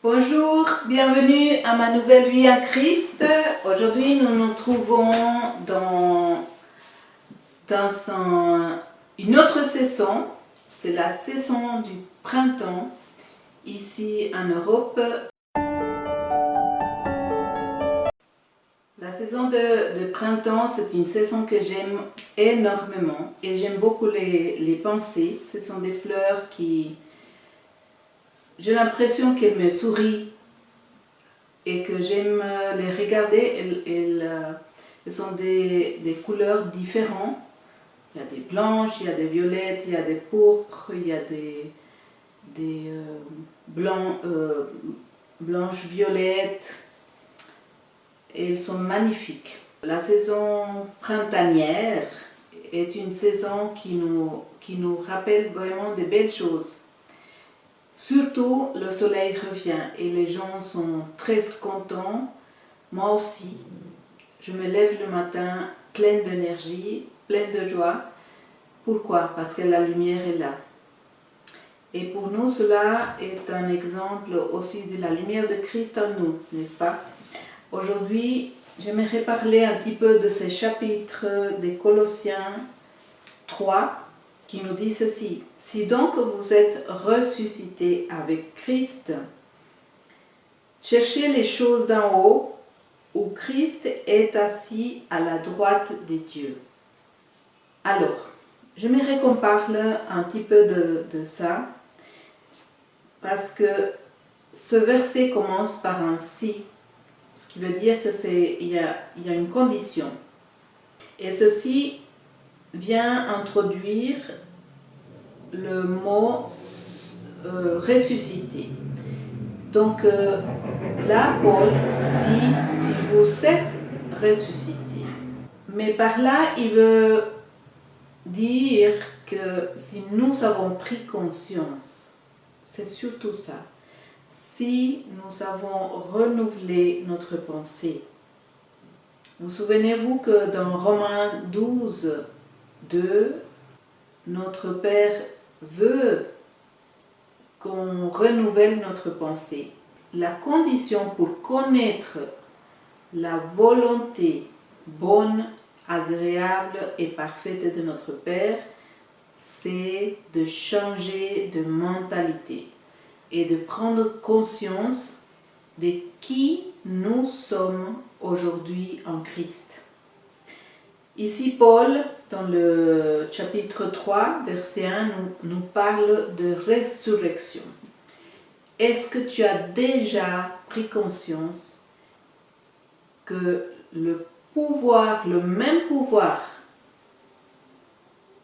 Bonjour, bienvenue à ma nouvelle vie en Christ. Aujourd'hui, nous nous trouvons dans une autre saison. C'est la saison du printemps ici en Europe. La saison de printemps, c'est une saison que j'aime énormément et j'aime beaucoup les pensées. Ce sont des fleurs qui... J'ai l'impression qu'elles me sourient et que j'aime les regarder. Elles sont des couleurs différentes. Il y a des blanches, il y a des violettes, il y a des pourpres, il y a des blanches violettes. Et elles sont magnifiques. La saison printanière est une saison qui nous rappelle vraiment de belles choses. Surtout, le soleil revient et les gens sont très contents. Moi aussi, je me lève le matin pleine d'énergie, pleine de joie. Pourquoi? Parce que la lumière est là. Et pour nous, cela est un exemple aussi de la lumière de Christ en nous, n'est-ce pas? Aujourd'hui, j'aimerais parler un petit peu de ce chapitre des Colossiens 3 qui nous dit ceci. Si donc vous êtes ressuscités avec Christ, cherchez les choses d'en haut où Christ est assis à la droite de Dieu. Alors, j'aimerais qu'on parle un petit peu de ça parce que ce verset commence par un si. Ce qui veut dire qu'il y a une condition. Et ceci vient introduire le mot ressuscité. Donc là, Paul dit si vous êtes ressuscité. Mais par là, il veut dire que si nous avons pris conscience, c'est surtout ça. Si nous avons renouvelé notre pensée. Vous souvenez-vous que dans Romains 12, 2, notre Père veut qu'on renouvelle notre pensée. La condition pour connaître la volonté bonne, agréable et parfaite de notre Père, c'est de changer de mentalité et de prendre conscience de qui nous sommes aujourd'hui en Christ. Ici, Paul, dans le chapitre 3, verset 1, nous parle de résurrection. Est-ce que tu as déjà pris conscience que le même pouvoir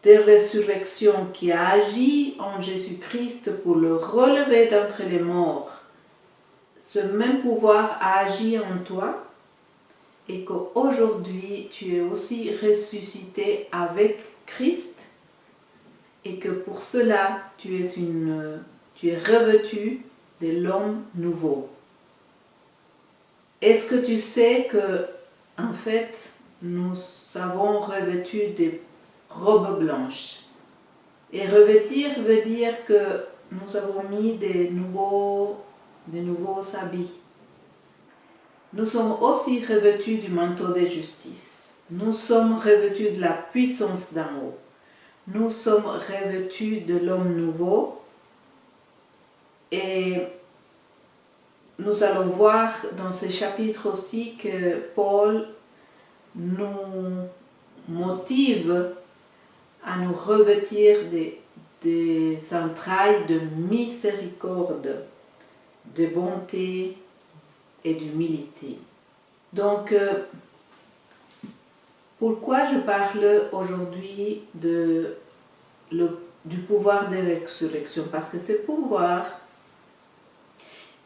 de résurrection qui a agi en Jésus-Christ pour le relever d'entre les morts, ce même pouvoir a agi en toi et qu'aujourd'hui tu es aussi ressuscité avec Christ et que pour cela tu es revêtu de l'homme nouveau. Est-ce que tu sais que en fait nous avons revêtu des robes blanches? Et revêtir veut dire que nous avons mis des nouveaux habits. Nous sommes aussi revêtus du manteau de justice. Nous sommes revêtus de la puissance d'en haut. Nous sommes revêtus de l'homme nouveau. Et nous allons voir dans ce chapitre aussi que Paul nous motive à nous revêtir des entrailles de miséricorde, de bonté et d'humilité. Donc, pourquoi je parle aujourd'hui du pouvoir de résurrection? Parce que ce pouvoir,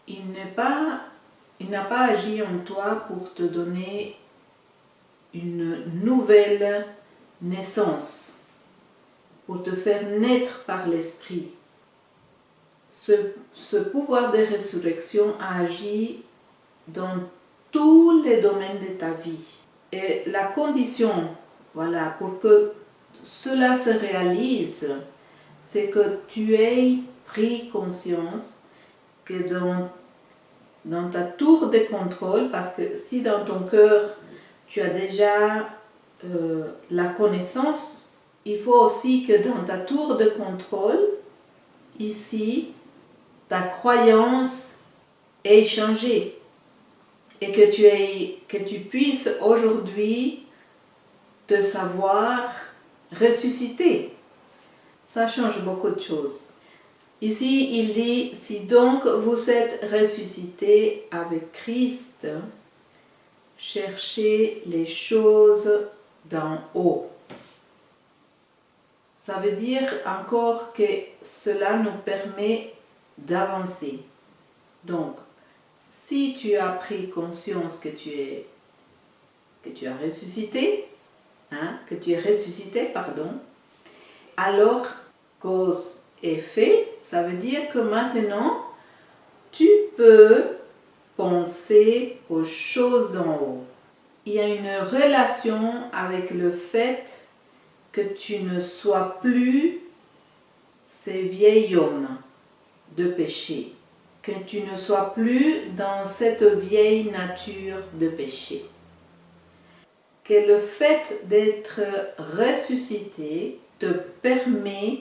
il n'a pas agi en toi pour te donner une nouvelle naissance, pour te faire naître par l'Esprit. Ce pouvoir de résurrection a agi dans tous les domaines de ta vie. Et la condition, voilà, pour que cela se réalise, c'est que tu aies pris conscience que dans dans ta tour de contrôle, parce que si dans ton cœur tu as déjà la connaissance, il faut aussi que dans ta tour de contrôle, ici, ta croyance ait changé et que tu puisses aujourd'hui te savoir ressusciter. Ça change beaucoup de choses. Ici, il dit, si donc vous êtes ressuscité avec Christ, cherchez les choses d'en haut. Ça veut dire encore que cela nous permet d'avancer. Donc, si tu as pris conscience que tu as ressuscité, que tu es ressuscité, alors cause et effet, ça veut dire que maintenant, tu peux penser aux choses d'en haut. Il y a une relation avec le fait que tu ne sois plus ces vieils hommes de péché, que tu ne sois plus dans cette vieille nature de péché. Que le fait d'être ressuscité te permet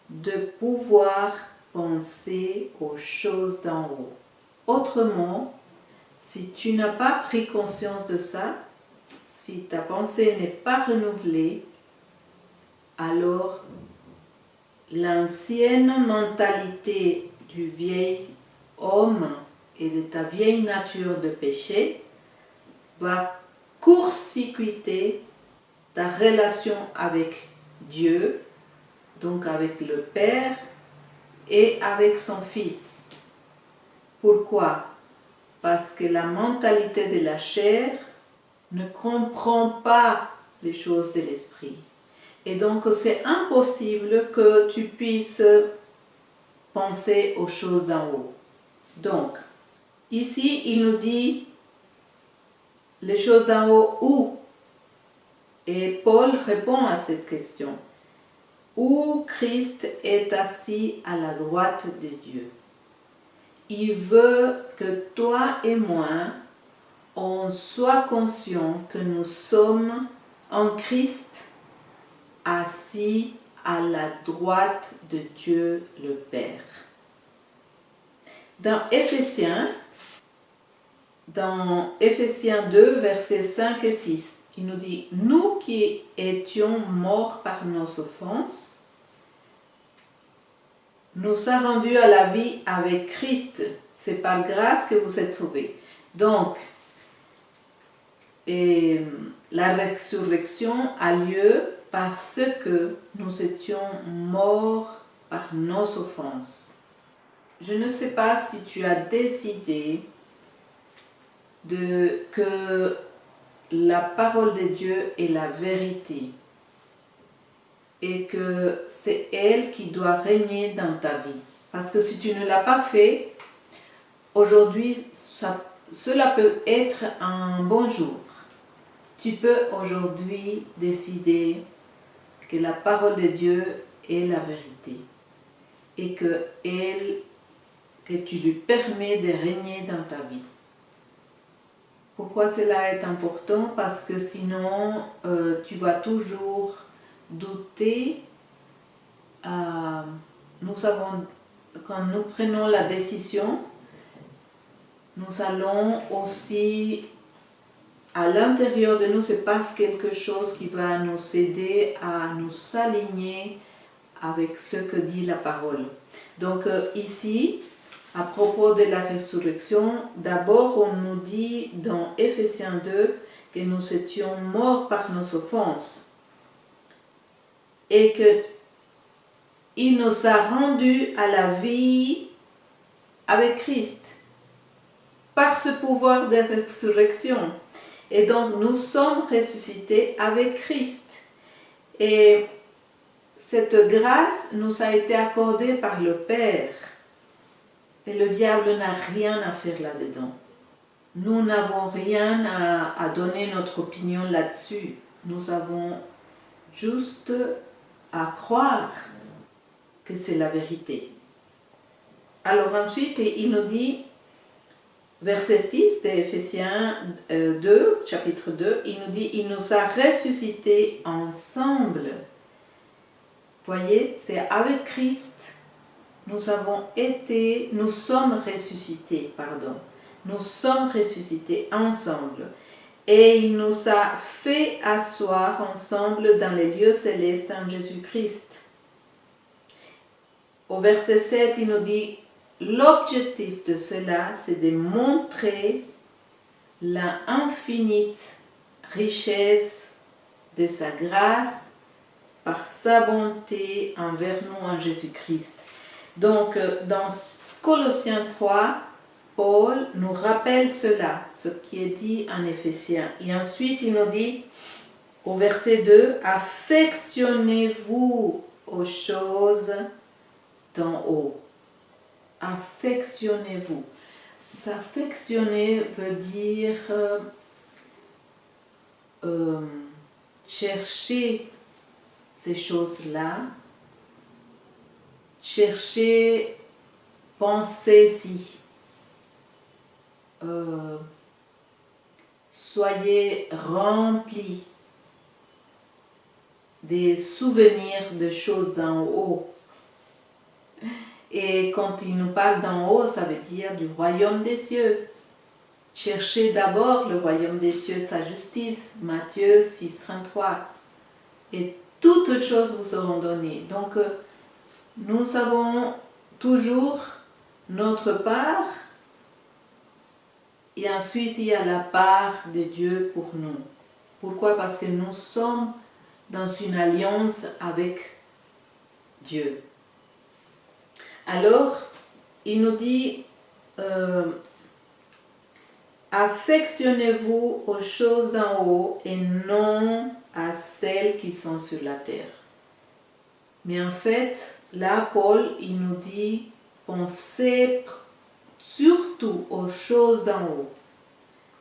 de pouvoir penser aux choses d'en haut. Autrement, si tu n'as pas pris conscience de ça, si ta pensée n'est pas renouvelée, alors l'ancienne mentalité du vieil homme et de ta vieille nature de péché va court-circuiter ta relation avec Dieu, donc avec le Père et avec son Fils. Pourquoi? Parce que la mentalité de la chair ne comprend pas les choses de l'esprit. Et donc c'est impossible que tu puisses penser aux choses d'en haut. Donc, ici il nous dit les choses d'en haut où? Et Paul répond à cette question. Où Christ est assis à la droite de Dieu. Il veut que toi et moi, on soit conscients que nous sommes en Christ assis à la droite de Dieu le Père. Dans Éphésiens 2, versets 5 et 6, il nous dit, nous qui étions morts par nos offenses, nous sommes rendus à la vie avec Christ. C'est par grâce que vous êtes sauvés. Donc, la résurrection a lieu parce que nous étions morts par nos offenses. Je ne sais pas si tu as décidé que la parole de Dieu est la vérité et que c'est elle qui doit régner dans ta vie. Parce que si tu ne l'as pas fait, aujourd'hui, cela peut être un bon jour. Tu peux aujourd'hui décider que la parole de Dieu est la vérité et que tu lui permets de régner dans ta vie. Pourquoi cela est important? Parce que sinon, tu vas toujours douter. Quand nous prenons la décision, nous allons aussi, à l'intérieur de nous, se passe quelque chose qui va nous aider à nous aligner avec ce que dit la parole. Donc ici, à propos de la résurrection, d'abord on nous dit dans Éphésiens 2 que nous étions morts par nos offenses et qu'il nous a rendus à la vie avec Christ par ce pouvoir de résurrection. Et donc nous sommes ressuscités avec Christ. Et cette grâce nous a été accordée par le Père. Et le diable n'a rien à faire là-dedans. Nous n'avons rien à donner notre opinion là-dessus. Nous avons juste à croire que c'est la vérité. Alors ensuite, il nous dit, verset 6 d'Éphésiens 2, chapitre 2, il nous dit, il nous a ressuscités ensemble. Voyez, c'est avec Christ, nous sommes ressuscités, Nous sommes ressuscités ensemble. Et il nous a fait asseoir ensemble dans les lieux célestes en Jésus-Christ. Au verset 7, il nous dit, l'objectif de cela, c'est de montrer la infinie richesse de sa grâce par sa bonté envers nous en Jésus-Christ. Donc, dans Colossiens 3, Paul nous rappelle cela, ce qui est dit en Éphésiens. Et ensuite, il nous dit, au verset 2, affectionnez-vous aux choses d'en haut. Affectionnez-vous. S'affectionner veut dire chercher ces choses-là, chercher, pensez-y. Soyez remplis des souvenirs de choses d'en haut. Et quand il nous parle d'en haut, ça veut dire du royaume des cieux. Cherchez d'abord le royaume des cieux, sa justice, Matthieu 6, 33. Et toutes choses vous seront données. Donc, nous avons toujours notre part, et ensuite il y a la part de Dieu pour nous. Pourquoi? Parce que nous sommes dans une alliance avec Dieu. Alors, il nous dit, affectionnez-vous aux choses d'en haut et non à celles qui sont sur la terre. Mais en fait, là, Paul, il nous dit, pensez surtout aux choses d'en haut.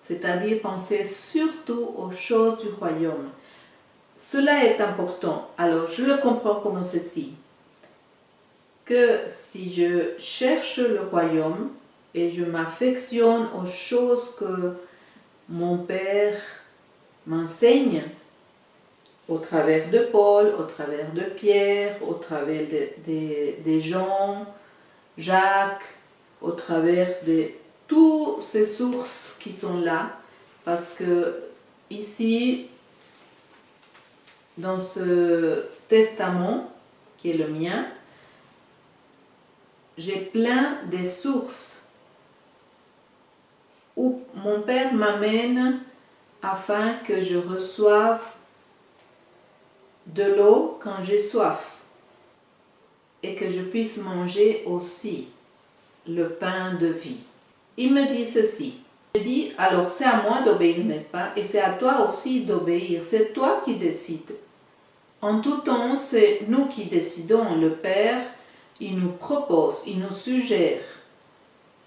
C'est-à-dire, pensez surtout aux choses du royaume. Cela est important. Alors, je le comprends comme ceci. Que si je cherche le royaume et je m'affectionne aux choses que mon Père m'enseigne, au travers de Paul, au travers de Pierre, au travers des Jean, Jacques, au travers de toutes ces sources qui sont là, parce que ici, dans ce testament qui est le mien, j'ai plein de sources où mon Père m'amène afin que je reçoive de l'eau quand j'ai soif et que je puisse manger aussi le pain de vie. Il me dit ceci. Il dit, alors c'est à moi d'obéir, n'est-ce pas? Et c'est à toi aussi d'obéir. C'est toi qui décides. En tout temps, c'est nous qui décidons. Le Père, il nous propose, il nous suggère.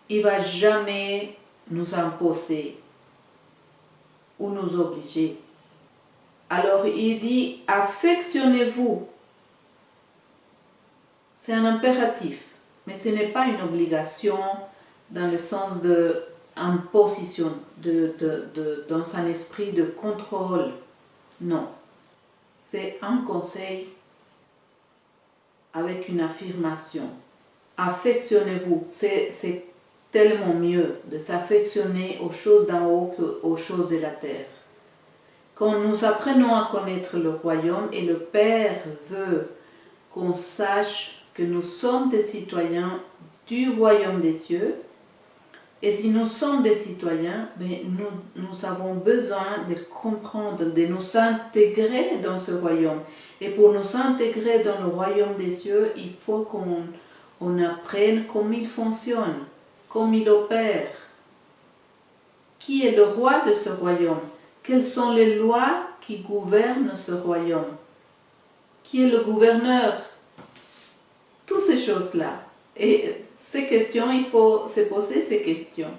Il ne va jamais nous imposer ou nous obliger. Alors il dit, affectionnez-vous. C'est un impératif, mais ce n'est pas une obligation dans le sens d'imposition, dans un esprit de contrôle. Non, c'est un conseil avec une affirmation. Affectionnez-vous, c'est tellement mieux de s'affectionner aux choses d'en haut qu'aux choses de la terre. Quand nous apprenons à connaître le royaume et le Père veut qu'on sache que nous sommes des citoyens du royaume des cieux, et si nous sommes des citoyens, nous avons besoin de comprendre, de nous intégrer dans ce royaume. Et pour nous intégrer dans le royaume des cieux, il faut qu'on apprenne comment il fonctionne, comment il opère. Qui est le roi de ce royaume? Quelles sont les lois qui gouvernent ce royaume? Qui est le gouverneur? Toutes ces choses-là. Et ces questions, il faut se poser ces questions.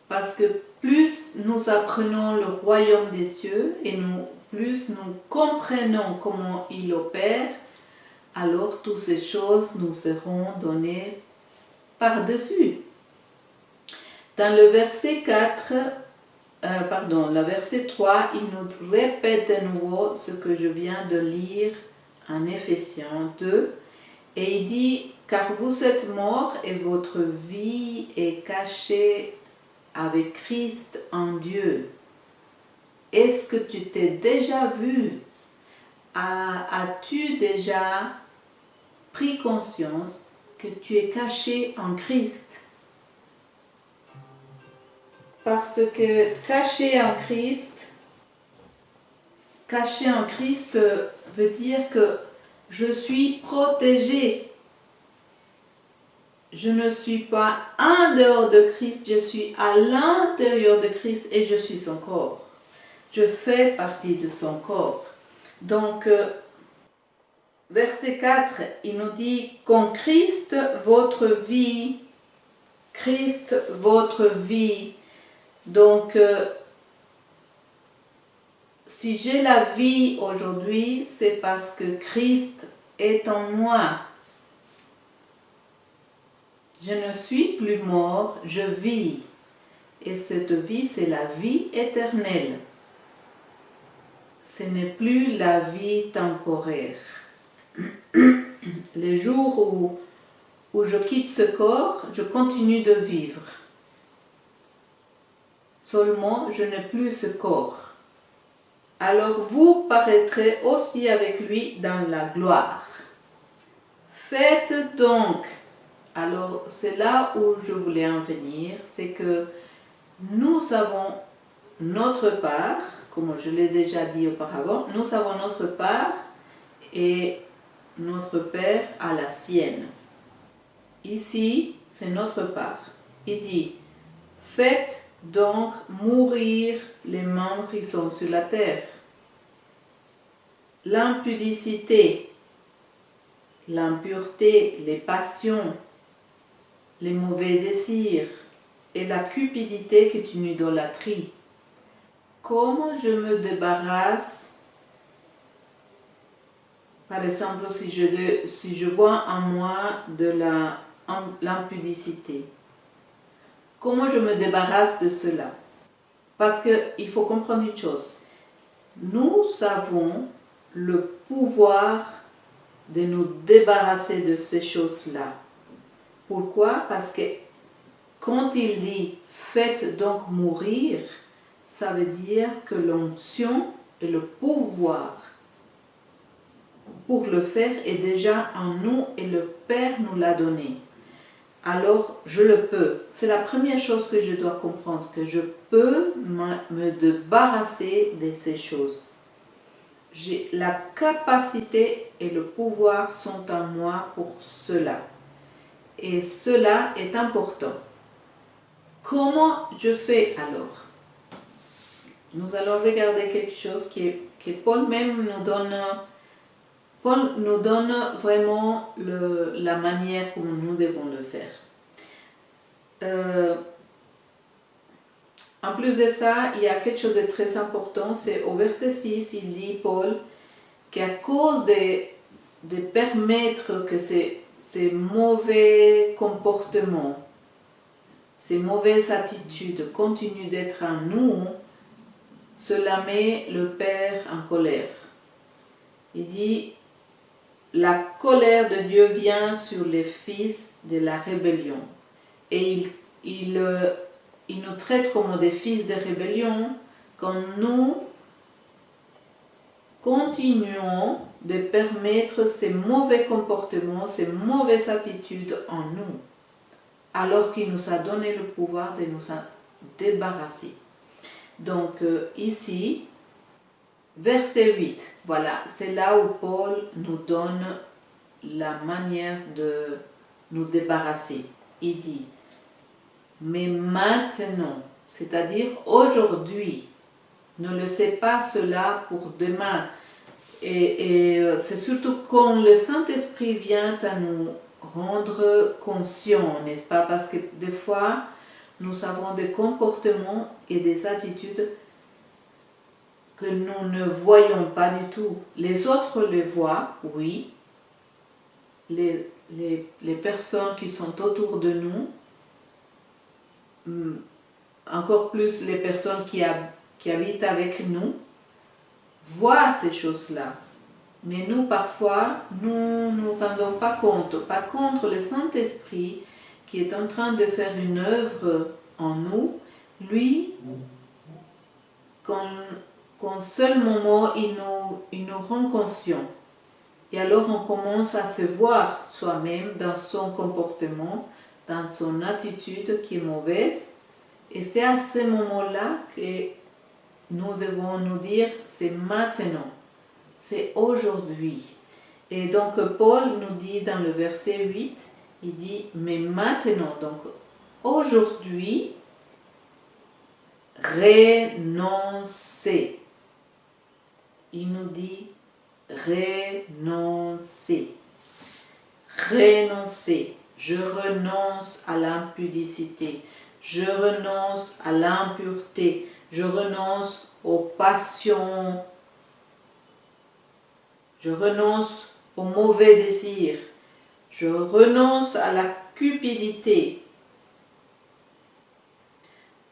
Parce que plus nous apprenons le royaume des cieux et plus nous comprenons comment il opère, alors toutes ces choses nous seront données par-dessus. Dans le verset 4, le verset 3, il nous répète de nouveau ce que je viens de lire en Éphésiens 2. Et il dit, car vous êtes morts et votre vie est cachée avec Christ en Dieu. Est-ce que tu t'es déjà vu? As-tu déjà pris conscience que tu es caché en Christ? Parce que caché en Christ veut dire que je suis protégé. Je ne suis pas en dehors de Christ, je suis à l'intérieur de Christ et je suis son corps. Je fais partie de son corps. Donc, verset 4, il nous dit qu'en Christ, votre vie. Donc, si j'ai la vie aujourd'hui, c'est parce que Christ est en moi. Je ne suis plus mort, je vis. Et cette vie, c'est la vie éternelle. Ce n'est plus la vie temporaire. Les jours où je quitte ce corps, je continue de vivre. Seulement, je n'ai plus ce corps. Alors vous paraîtrez aussi avec lui dans la gloire. Faites donc. Alors, c'est là où je voulais en venir, c'est que nous avons notre part, comme je l'ai déjà dit auparavant, nous avons notre part et notre Père a la sienne. Ici, c'est notre part. Il dit, faites donc mourir les membres qui sont sur la terre. L'impudicité, l'impureté, les passions, les mauvais désirs et la cupidité qui est une idolâtrie. Comment je me débarrasse, par exemple, si je vois en moi de l'impudicité? Comment je me débarrasse de cela? Parce qu'il faut comprendre une chose. Nous avons le pouvoir de nous débarrasser de ces choses-là. Pourquoi? Parce que quand il dit « faites donc mourir », ça veut dire que l'onction et le pouvoir pour le faire est déjà en nous et le Père nous l'a donné. Alors, je le peux. C'est la première chose que je dois comprendre, que je peux me débarrasser de ces choses. J'ai la capacité et le pouvoir sont en moi pour cela. Et cela est important. Comment je fais alors? Nous allons regarder quelque chose que Paul même nous donne. Paul nous donne vraiment la manière comme nous devons le faire. En plus de ça, il y a quelque chose de très important, c'est au verset 6, il dit, Paul, qu'à cause de permettre que ces mauvais comportements, ces mauvaises attitudes continuent d'être en nous, cela met le Père en colère. Il dit, la colère de Dieu vient sur les fils de la rébellion. Et il nous traite comme des fils de rébellion quand nous continuons de permettre ces mauvais comportements, ces mauvaises attitudes en nous, alors qu'il nous a donné le pouvoir de nous en débarrasser. Donc ici, verset 8, voilà, c'est là où Paul nous donne la manière de nous débarrasser. Il dit, mais maintenant, c'est-à-dire aujourd'hui, ne laissez pas cela pour demain. Et c'est surtout quand le Saint-Esprit vient à nous rendre conscients, n'est-ce pas? Parce que des fois, nous avons des comportements et des attitudes que nous ne voyons pas du tout. Les autres les voient, oui. Les personnes qui sont autour de nous, encore plus les personnes qui habitent avec nous, voient ces choses-là. Mais nous, parfois, nous ne nous rendons pas compte. Par contre, le Saint-Esprit, qui est en train de faire une œuvre en nous, lui, qu'en seul moment, il nous rend conscients. Et alors, on commence à se voir soi-même dans son comportement, dans son attitude qui est mauvaise. Et c'est à ce moment-là que nous devons nous dire, c'est maintenant, c'est aujourd'hui. Et donc Paul nous dit dans le verset 8, il dit, mais maintenant, donc aujourd'hui, renoncez. Il nous dit, renoncer. Renoncer. Je renonce à l'impudicité. Je renonce à l'impureté. Je renonce aux passions. Je renonce aux mauvais désirs. Je renonce à la cupidité.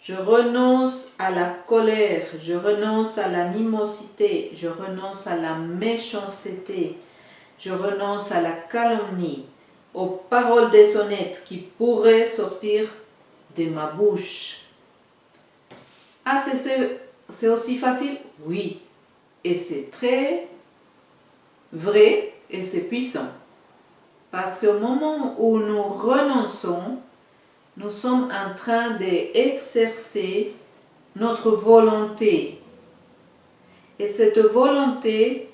Je renonce à la colère. Je renonce à l'animosité. Je renonce à la méchanceté. Je renonce à la calomnie, aux paroles déshonnêtes qui pourraient sortir de ma bouche. Ah, c'est aussi facile? Oui. Et c'est très vrai et c'est puissant. Parce qu'au moment où nous renonçons, nous sommes en train d'exercer notre volonté. Et cette volonté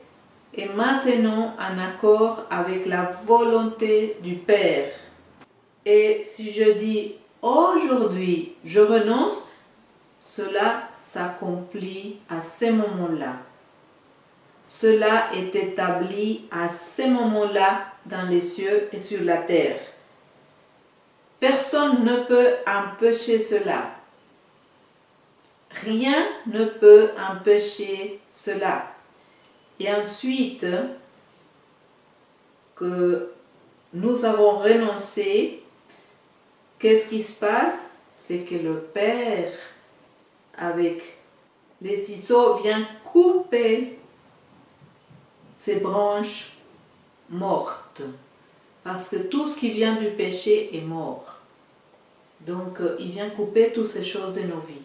est maintenant en accord avec la volonté du Père. Et si je dis aujourd'hui je renonce, cela s'accomplit à ce moment-là. Cela est établi à ce moment-là dans les cieux et sur la terre. Personne ne peut empêcher cela. Rien ne peut empêcher cela. Et ensuite que nous avons renoncé, qu'est-ce qui se passe? C'est que le Père, avec les ciseaux, vient couper ces branches mortes. Parce que tout ce qui vient du péché est mort. Donc, il vient couper toutes ces choses de nos vies.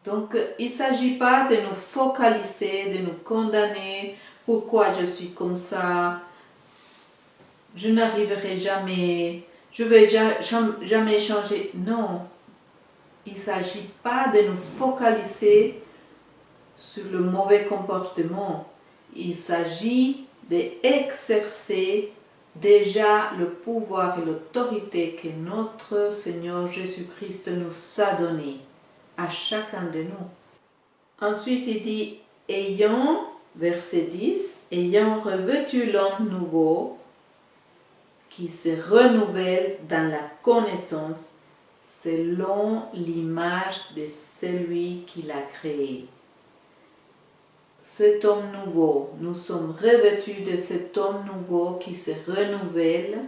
Donc, il ne s'agit pas de nous focaliser, de nous condamner. Pourquoi je suis comme ça? Je n'arriverai jamais. Je ne vais jamais changer. Non. Il ne s'agit pas de nous focaliser sur le mauvais comportement. Il s'agit d'exercer déjà le pouvoir et l'autorité que notre Seigneur Jésus-Christ nous a donné à chacun de nous. Ensuite, il dit, verset 10, ayant revêtu l'homme nouveau, qui se renouvelle dans la connaissance selon l'image de celui qui l'a créé. Cet homme nouveau, nous sommes revêtus de cet homme nouveau qui se renouvelle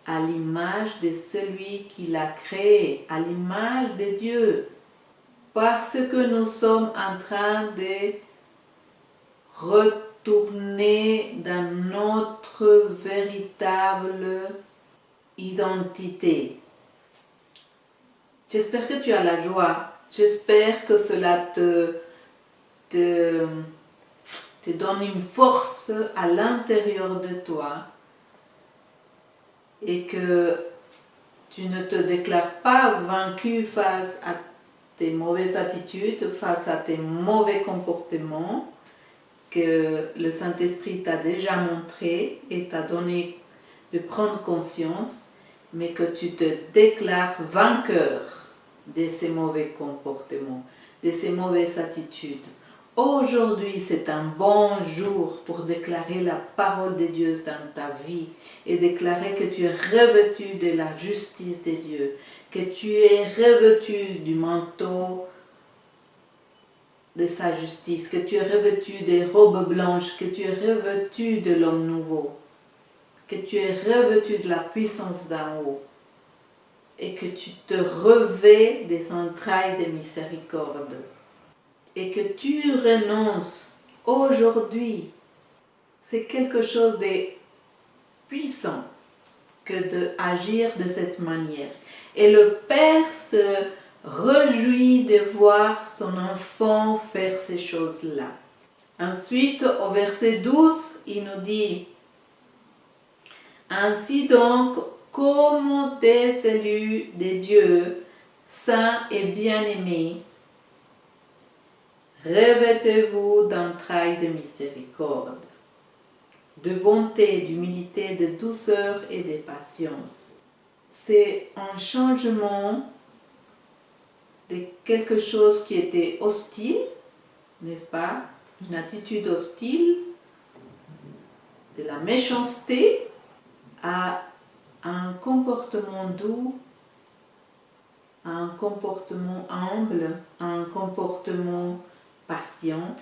à l'image de celui qui l'a créé, à l'image de Dieu. Parce que nous sommes en train de retourner dans notre véritable identité. J'espère que tu as la joie. J'espère que cela te donne une force à l'intérieur de toi et que tu ne te déclares pas vaincu face à tes mauvaises attitudes, face à tes mauvais comportements que le Saint-Esprit t'a déjà montré et t'a donné de prendre conscience, mais que tu te déclares vainqueur de ces mauvais comportements, de ces mauvaises attitudes. Aujourd'hui, c'est un bon jour pour déclarer la parole de Dieu dans ta vie et déclarer que tu es revêtu de la justice de Dieu, que tu es revêtu du manteau de sa justice, que tu es revêtu des robes blanches, que tu es revêtu de l'homme nouveau, que tu es revêtu de la puissance d'en haut et que tu te revêts des entrailles de miséricorde et que tu renonces aujourd'hui. C'est quelque chose de puissant que d'agir de cette manière. Et le Père se réjouit de voir son enfant faire ces choses-là. Ensuite, au verset 12, il nous dit: ainsi donc, comme des élus de Dieu, saints et bien-aimés, revêtez-vous d'entrailles de miséricorde, de bonté, d'humilité, de douceur et de patience. C'est un changement de quelque chose qui était hostile, n'est-ce pas? Une attitude hostile, de la méchanceté, à un comportement doux, à un comportement humble, à un comportement patient,